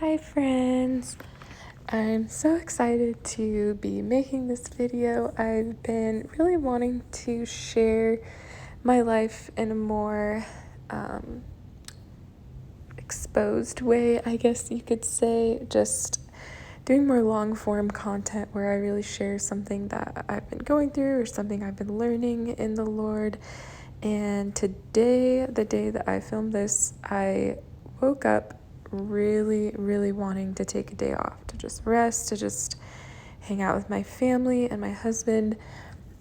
Hi friends! I'm so excited to be making this video. I've been really wanting to share my life in a more exposed way, I guess you could say, just doing more long form content where I really share something that I've been going through or something I've been learning in the Lord. And today, the day that I filmed this, I woke up really wanting to take a day off, to just rest, to just hang out with my family and my husband.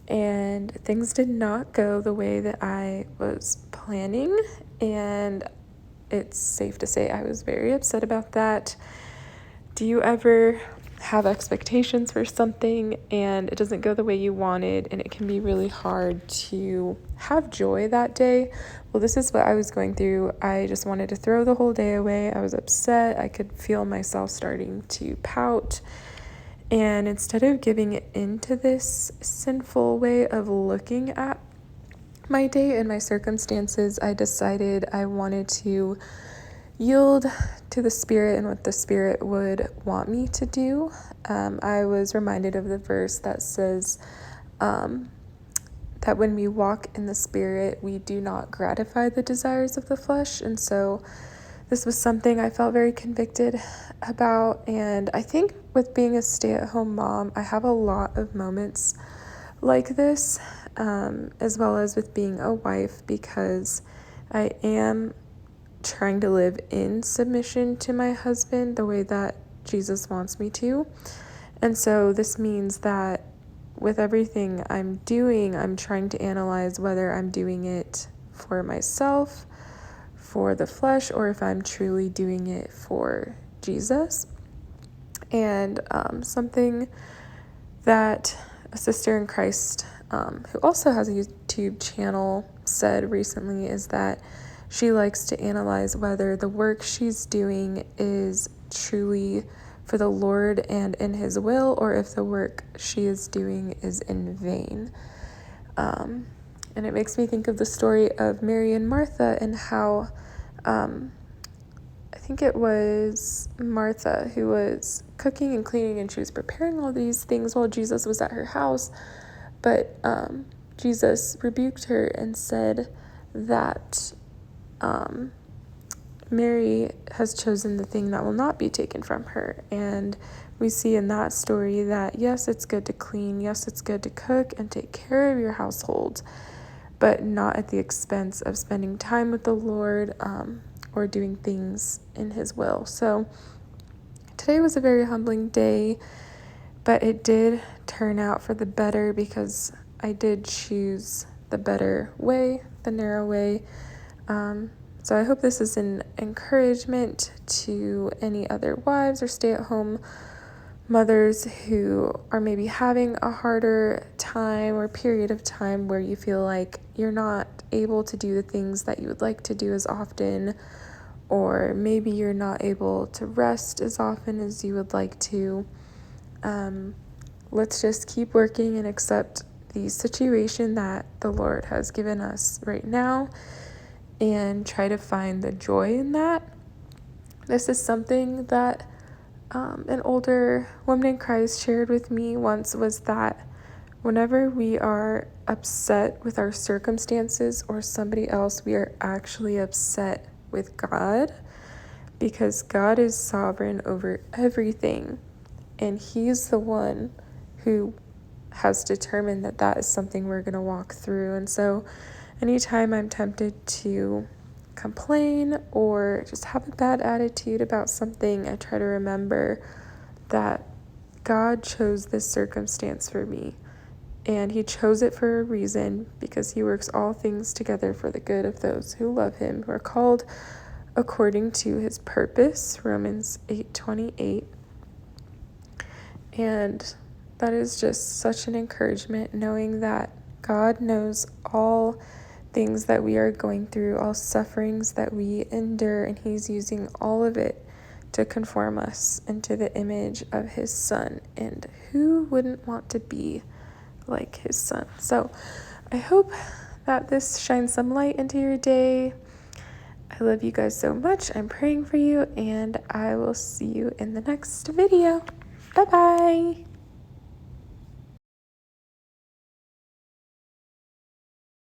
And things did not go the way that I was planning. And it's safe to say I was very upset about that. Do you ever have expectations for something and it doesn't go the way you wanted, and it can be really hard to have joy that day? Well, this is what I was going through. I just wanted to throw the whole day away. I was upset. I could feel myself starting to pout. And instead of giving it into this sinful way of looking at my day and my circumstances, I decided I wanted to yield to the Spirit and what the Spirit would want me to do. I was reminded of the verse that says that when we walk in the Spirit, we do not gratify the desires of the flesh. And so this was something I felt very convicted about. And I think with being a stay-at-home mom, I have a lot of moments like this, as well as with being a wife, because I am trying to live in submission to my husband the way that Jesus wants me to. And so this means that with everything I'm doing, I'm trying to analyze whether I'm doing it for myself, for the flesh, or if I'm truly doing it for Jesus. And something that a sister in Christ, who also has a YouTube channel, said recently is that she likes to analyze whether the work she's doing is truly for the Lord and in His will, or if the work she is doing is in vain. And it makes me think of the story of Mary and Martha, and how I think it was Martha who was cooking and cleaning, and she was preparing all these things while Jesus was at her house. But Jesus rebuked her and said that Mary has chosen the thing that will not be taken from her. And we see in that story that, yes, it's good to clean, yes, it's good to cook and take care of your household, but not at the expense of spending time with the Lord, or doing things in His will. So today was a very humbling day, but it did turn out for the better because I did choose the better way, the narrow way. So I hope this is an encouragement to any other wives or stay-at-home mothers who are maybe having a harder time or period of time where you feel like you're not able to do the things that you would like to do as often, or maybe you're not able to rest as often as you would like to. Let's just keep working and accept the situation that the Lord has given us right now and try to find the joy in that. This is something that an older woman in Christ shared with me once, was that whenever we are upset with our circumstances or somebody else, we are actually upset with God, because God is sovereign over everything, and He's the one who has determined that that is something we're going to walk through. And so anytime I'm tempted to complain or just have a bad attitude about something, I try to remember that God chose this circumstance for me, and He chose it for a reason, because He works all things together for the good of those who love Him, who are called according to His purpose, Romans 8:28. And that is just such an encouragement, knowing that God knows all things that we are going through, all sufferings that we endure, and He's using all of it to conform us into the image of His Son. And who wouldn't want to be like His Son? So I hope that this shines some light into your day. I love you guys so much. I'm praying for you, and I will see you in the next video. Bye bye.